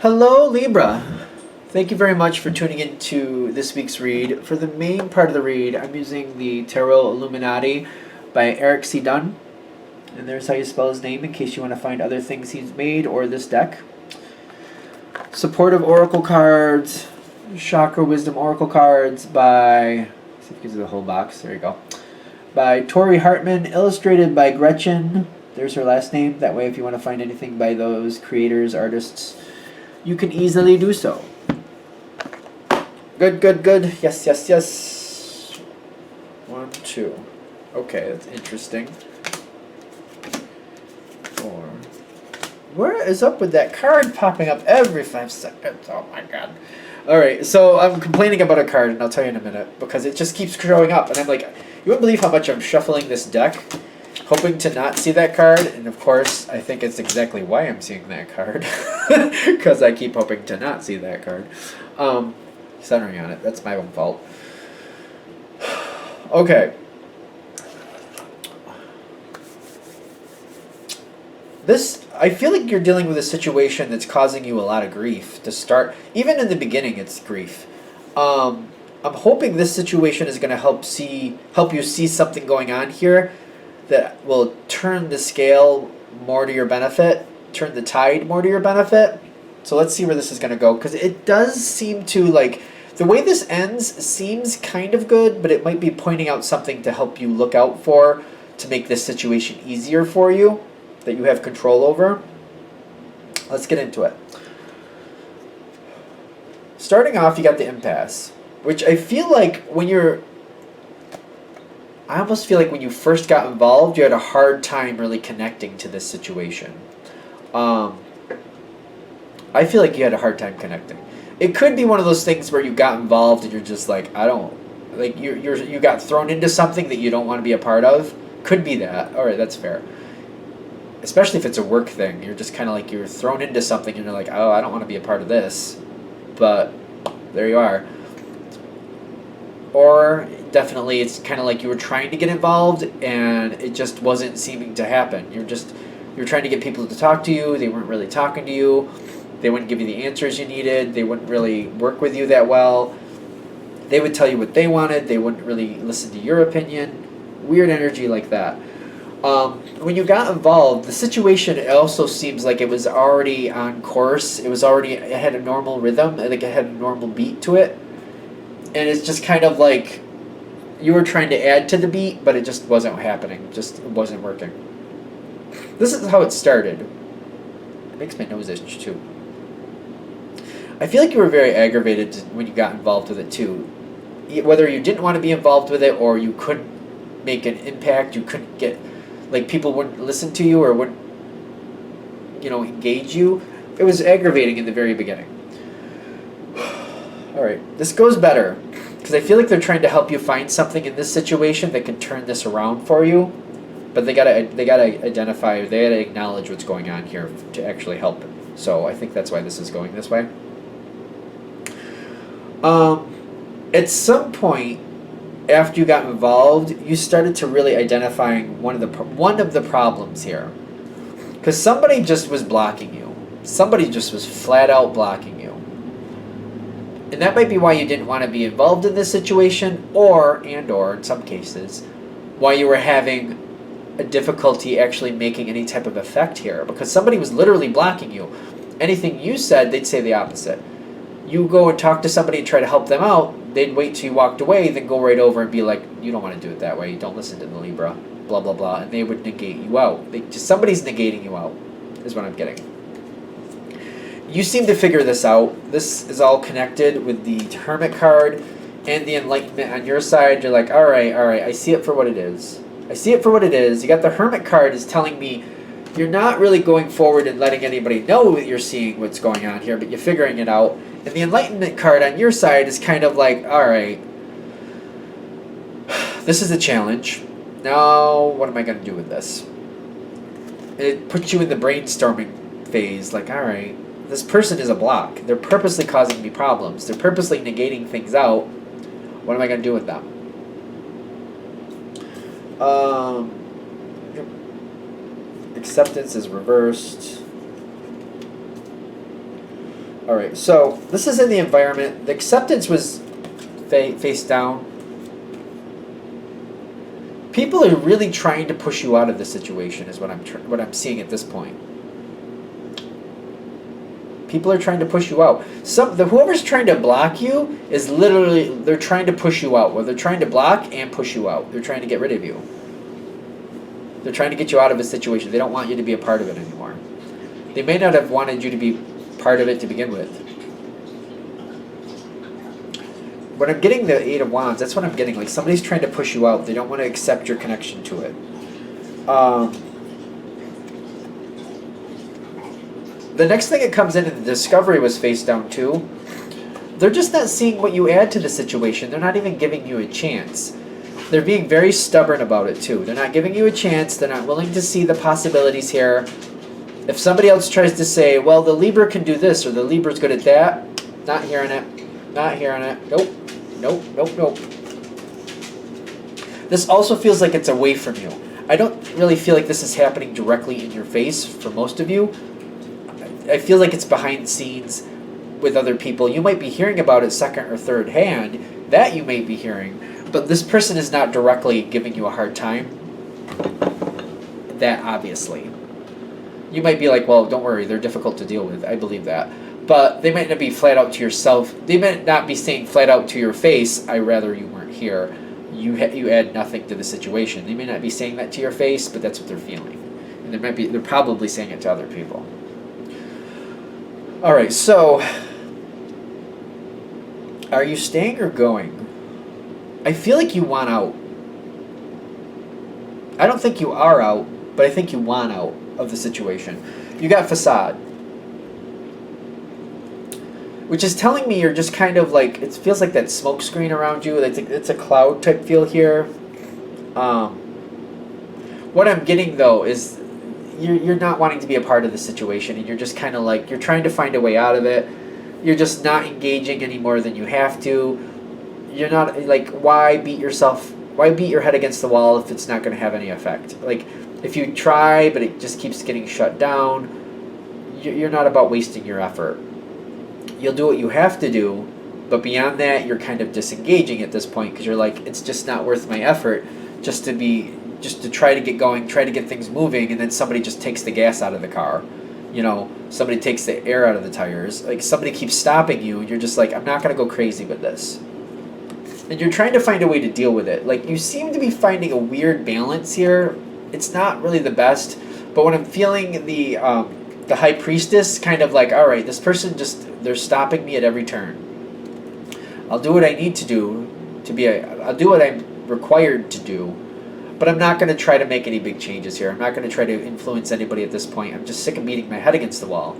Hello, Libra. Thank you very much for tuning in to this week's read. For the main part of the read, I'm using the Tarot Illuminati by Eric C. Dunn. And there's how you spell his name in case you want to find other things he's made or this deck. Supportive Oracle cards, Chakra Wisdom Oracle cards by, let's see if it gives you the whole box. There you go. By Tori Hartman, illustrated by Gretchen. There's her last name. That way, if you want to find anything by those creators, artists, you can easily do so. Good, good, good. Yes, yes, yes. 1, 2. Okay, that's interesting. 4. What is up with that card popping up every 5 seconds? Oh my god. Alright, so I'm complaining about a card, and I'll tell you in a minute, because it just keeps showing up, and I'm like, you wouldn't believe how much I'm shuffling this deck, hoping to not see that card, and of course, I think it's exactly why I'm seeing that card, because I keep hoping to not see that card. Centering on it, that's my own fault. Okay. I feel like you're dealing with a situation that's causing you a lot of grief to start. Even in the beginning, it's grief. I'm hoping this situation is going to help you see something going on here that will turn the scale more to your benefit, turn the tide more to your benefit. So let's see where this is going to go, because it does seem to, like, the way this ends seems kind of good, but it might be pointing out something to help you look out for to make this situation easier for you, that you have control over. Let's get into it. Starting off, you got the impasse, which I feel like I almost feel like when you first got involved, you had a hard time really connecting to this situation. I feel like you had a hard time connecting. It could be one of those things where you got involved and you're just like, you got thrown into something that you don't want to be a part of. Could be that. All right, that's fair. Especially if it's a work thing. You're just kind of like, you're thrown into something and you're like, oh, I don't want to be a part of this. But there you are. Or definitely it's kind of like you were trying to get involved and it just wasn't seeming to happen. You're trying to get people to talk to you. They weren't really talking to you. They wouldn't give you the answers you needed. They wouldn't really work with you that well. They would tell you what they wanted. They wouldn't really listen to your opinion. Weird energy like that. When you got involved, the situation also seems like it was already on course. It had a normal rhythm. I think it had a normal beat to it. And it's just kind of like you were trying to add to the beat, but it just wasn't happening. It wasn't working. This is how it started. It makes my nose itch too. I feel like you were very aggravated when you got involved with it too. Whether you didn't want to be involved with it or you couldn't make an impact, you couldn't get, like, people wouldn't listen to you or wouldn't, engage you. It was aggravating in the very beginning. Alright, this goes better, because I feel like they're trying to help you find something in this situation that can turn this around for you, but they gotta identify, they gotta acknowledge what's going on here to actually help it. So I think that's why this is going this way. At some point, after you got involved, you started to really identifying one of the problems here, because somebody just was blocking you. Somebody just was flat out blocking you. And that might be why you didn't want to be involved in this situation, or in some cases, why you were having a difficulty actually making any type of effect here, because somebody was literally blocking you. Anything you said, they'd say the opposite. You go and talk to somebody and try to help them out, they'd wait till you walked away, then go right over and be like, you don't want to do it that way, don't listen to the Libra, blah, blah, blah, and they would negate you out. Somebody's negating you out, is what I'm getting. You seem to figure this out. This is all connected with the Hermit card and the Enlightenment on your side. You're like, all right, I see it for what it is. I see it for what it is. You got the Hermit card is telling me you're not really going forward and letting anybody know that you're seeing what's going on here, but you're figuring it out. And the Enlightenment card on your side is kind of like, all right, this is a challenge. Now, what am I going to do with this? It puts you in the brainstorming phase, like, all right, this person is a block. They're purposely causing me problems. They're purposely negating things out. What am I going to do with them? Acceptance is reversed. All right, so this is in the environment. The acceptance was face down. People are really trying to push you out of the situation, is what I'm seeing at this point. People are trying to push you out. Whoever's trying to block you is literally, they're trying to push you out. Well, they're trying to block and push you out. They're trying to get rid of you. They're trying to get you out of a situation. They don't want you to be a part of it anymore. They may not have wanted you to be part of it to begin with. When I'm getting the Eight of Wands, that's what I'm getting. Like somebody's trying to push you out. They don't want to accept your connection to it. The next thing that comes in, and the discovery was face down too. They're just not seeing what you add to the situation. They're not even giving you a chance. They're being very stubborn about it too. They're not giving you a chance. They're not willing to see the possibilities here. If somebody else tries to say, well, the Libra can do this, or the Libra's good at that, not hearing it. Not hearing it. Nope. Nope, nope, nope. This also feels like it's away from you. I don't really feel like this is happening directly in your face for most of you. I feel like it's behind the scenes with other people. You might be hearing about it second or third hand. That you may be hearing. But this person is not directly giving you a hard time. That obviously. You might be like, well, don't worry, they're difficult to deal with. I believe that. But they might not be flat out to yourself. They might not be saying flat out to your face, I rather you weren't here. You add nothing to the situation. They may not be saying that to your face, but that's what they're feeling. And they're probably saying it to other people. All right, so are you staying or going? I feel like you want out. I don't think you are out, but I think you want out of the situation. You got facade, which is telling me you're just kind of like, it feels like that smoke screen around you. It's a cloud type feel here. What I'm getting though is you're not wanting to be a part of the situation, and you're just kind of like, you're trying to find a way out of it. You're just not engaging any more than you have to. You're not, like, why beat your head against the wall if it's not going to have any effect? Like, if you try, but it just keeps getting shut down, you're not about wasting your effort. You'll do what you have to do, but beyond that, you're kind of disengaging at this point, because you're like, it's just not worth my effort just to try to get going, try to get things moving, and then somebody just takes the gas out of the car. You know, somebody takes the air out of the tires. Like, somebody keeps stopping you, and you're just like, I'm not going to go crazy with this. And you're trying to find a way to deal with it. Like, you seem to be finding a weird balance here. It's not really the best, but when I'm feeling the High Priestess, kind of like, all right, this person they're stopping me at every turn. I'll do what I need to do I'll do what I'm required to do, but I'm not going to try to make any big changes here. I'm not going to try to influence anybody at this point. I'm just sick of beating my head against the wall.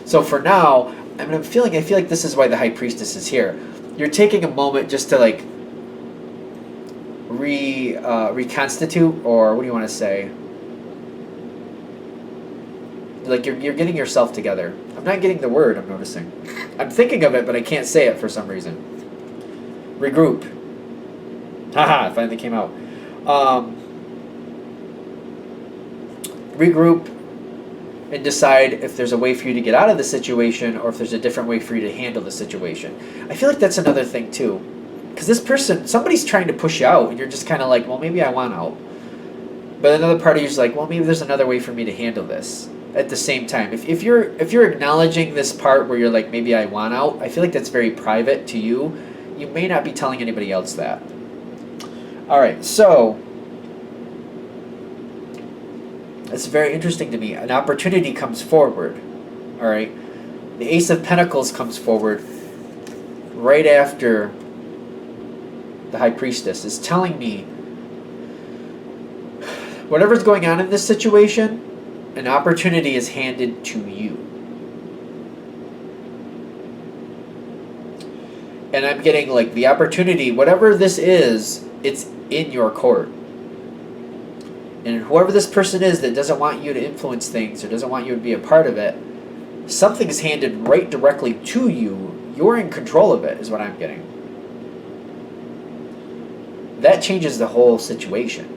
So for now, I feel like this is why the High Priestess is here. You're taking a moment just to like reconstitute, or what do you want to say? Like you're getting yourself together. I'm not getting the word, I'm noticing. I'm thinking of it, but I can't say it for some reason. Regroup. Haha, it finally came out. Regroup and decide if there's a way for you to get out of the situation, or if there's a different way for you to handle the situation. I feel like that's another thing too. Because this person, somebody's trying to push you out, and you're just kind of like, well, maybe I want out. But another part of you's like, well, maybe there's another way for me to handle this. At the same time, if you're acknowledging this part where you're like, maybe I want out, I feel like that's very private to you. You may not be telling anybody else that. All right, so it's very interesting to me. An opportunity comes forward. All right, the Ace of Pentacles comes forward right after the High Priestess. Is telling me whatever's going on in this situation, an opportunity is handed to you. And I'm getting like the opportunity, whatever this is, it's in your court. And whoever this person is that doesn't want you to influence things or doesn't want you to be a part of it, something's handed right directly to you. You're in control of it, is what I'm getting. That changes the whole situation.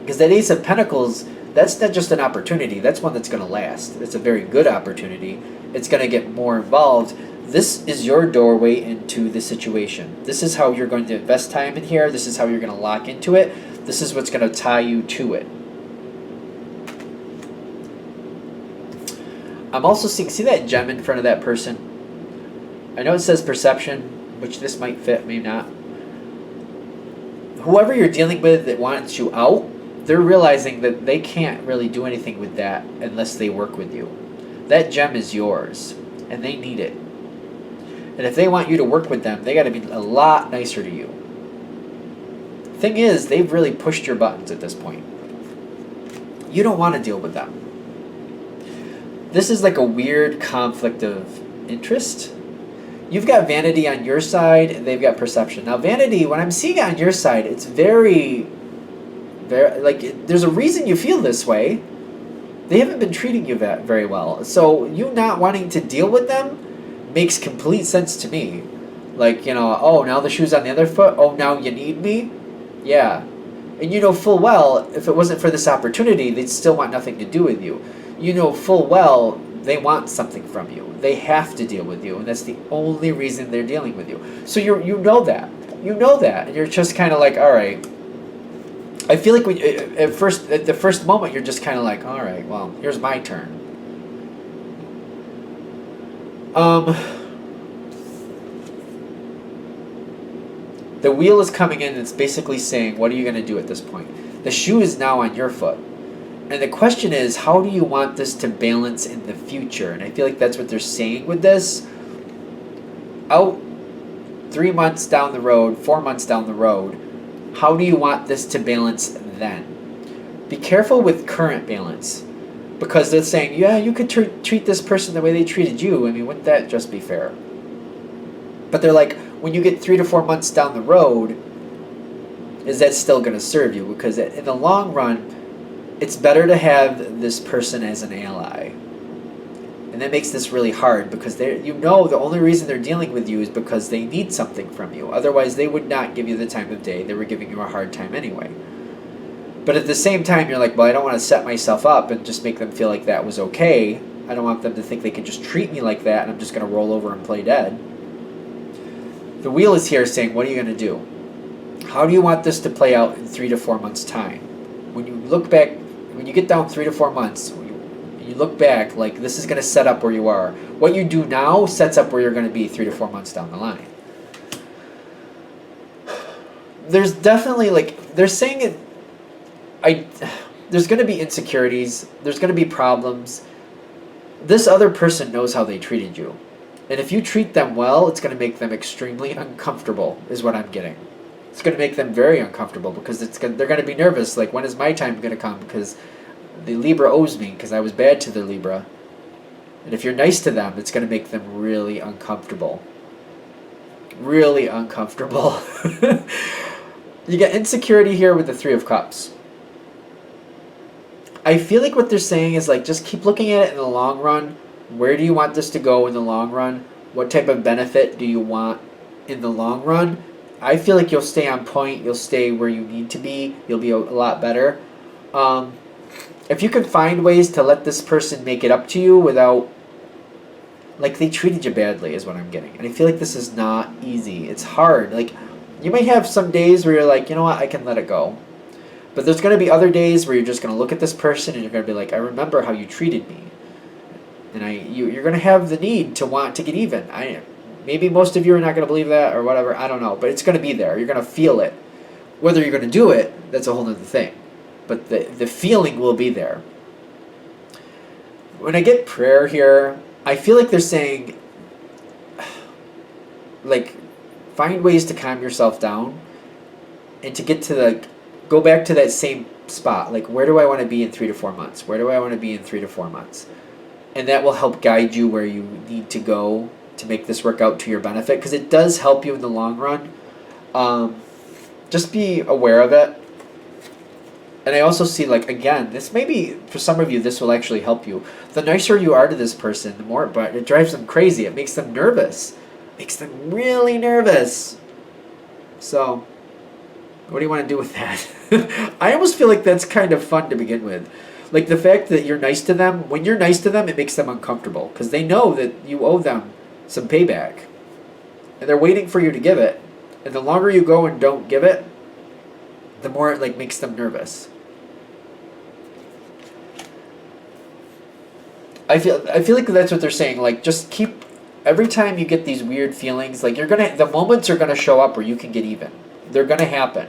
Because that Ace of Pentacles, that's not just an opportunity. That's one that's going to last. It's a very good opportunity. it's going to get more involved. This is your doorway into the situation. This is how you're going to invest time in here. This is how you're going to lock into it. This is what's going to tie you to it. I'm also seeing, see that gem in front of that person? I know it says perception, which this might fit, maybe not. Whoever you're dealing with that wants you out, they're realizing that they can't really do anything with that unless they work with you. That gem is yours, and they need it. And if they want you to work with them, they got to be a lot nicer to you. Thing is, they've really pushed your buttons at this point. You don't want to deal with them. This is like a weird conflict of interest. You've got vanity on your side, and they've got perception. Now, vanity, when I'm seeing it on your side, it's very, like, there's a reason you feel this way. They haven't been treating you very well. So you not wanting to deal with them makes complete sense to me. Like, you know, oh, now the shoe's on the other foot. Oh, now you need me? Yeah. And you know full well, if it wasn't for this opportunity, they'd still want nothing to do with you. You know full well they want something from you. They have to deal with you, and that's the only reason they're dealing with you. So you know that. You know that, and you're just kind of like, all right. I feel like at the first moment, you're just kind of like, all right, well, here's my turn. The wheel is coming in, and it's basically saying, what are you going to do at this point? The shoe is now on your foot. And the question is, how do you want this to balance in the future? And I feel like that's what they're saying with this. Out 3 months down the road, 4 months down the road, how do you want this to balance then? Be careful with current balance. Because they're saying, yeah, you could treat this person the way they treated you. I mean, wouldn't that just be fair? But they're like, when you get 3 to 4 months down the road, is that still going to serve you? Because in the long run, it's better to have this person as an ally. And that makes this really hard because you know the only reason they're dealing with you is because they need something from you. Otherwise, they would not give you the time of day. They were giving you a hard time anyway. But at the same time, you're like, well, I don't want to set myself up and just make them feel like that was okay. I don't want them to think they can just treat me like that and I'm just going to roll over and play dead. The wheel is here saying, what are you going to do? How do you want this to play out in 3 to 4 months' time? When you look back, when you get down 3 to 4 months, you look back, like, this is going to set up where you are. What you do now sets up where you're going to be 3 to 4 months down the line. There's definitely, like, they're saying it, there's going to be insecurities. There's going to be problems. This other person knows how they treated you. And if you treat them well, it's going to make them extremely uncomfortable, is what I'm getting. It's going to make them very uncomfortable because they're going to be nervous. Like, when is my time going to come? Because the Libra owes me because I was bad to the Libra. And if you're nice to them, it's going to make them really uncomfortable. Really uncomfortable. You get insecurity here with the 3 of Cups. I feel like what they're saying is, like, just keep looking at it in the long run. Where do you want this to go in the long run? What type of benefit do you want in the long run? I feel like you'll stay on point. You'll stay where you need to be. You'll be a lot better. If you can find ways to let this person make it up to you without, like, they treated you badly is what I'm getting. And I feel like this is not easy. It's hard. Like, you might have some days where you're like, you know what, I can let it go. But there's going to be other days where you're just going to look at this person and you're going to be like, I remember how you treated me. And you're going to have the need to want to get even. Maybe most of you are not going to believe that or whatever. I don't know. But it's going to be there. You're going to feel it. Whether you're going to do it, that's a whole other thing. But the feeling will be there. When I get prayer here, I feel like they're saying, like, find ways to calm yourself down and to get to go back to that same spot. Like, where do I want to be in 3 to 4 months? Where do I want to be in 3 to 4 months? And that will help guide you where you need to go to make this work out to your benefit. Because it does help you in the long run. Just be aware of it. And I also see, like, again, this maybe, for some of you, this will actually help you. The nicer you are to this person, the more, but it drives them crazy. It makes them nervous. It makes them really nervous. So, what do you want to do with that? I almost feel like that's kind of fun to begin with. Like the fact that you're nice to them, when you're nice to them, it makes them uncomfortable because they know that you owe them some payback. And they're waiting for you to give it. And the longer you go and don't give it, the more it like makes them nervous. I feel like that's what they're saying. Like just keep every time you get these weird feelings, like the moments are gonna show up where you can get even. They're gonna happen.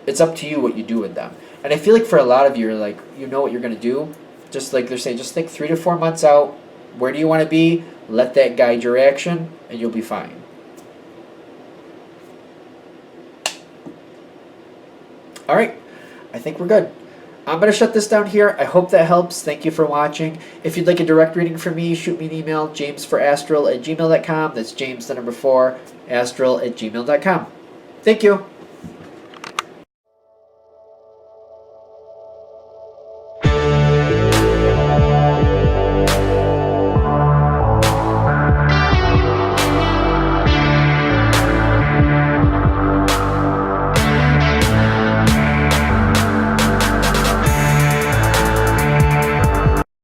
It's up to you what you do with them. And I feel like for a lot of you, you're like, you know what you're gonna do. Just like they're saying, just think 3 to 4 months out. Where do you want to be? Let that guide your action, and you'll be fine. All right, I think we're good. I'm going to shut this down here. I hope that helps. Thank you for watching. If you'd like a direct reading from me, shoot me an email, jamesforastral@gmail.com. That's James, the number 4, astral@gmail.com. Thank you.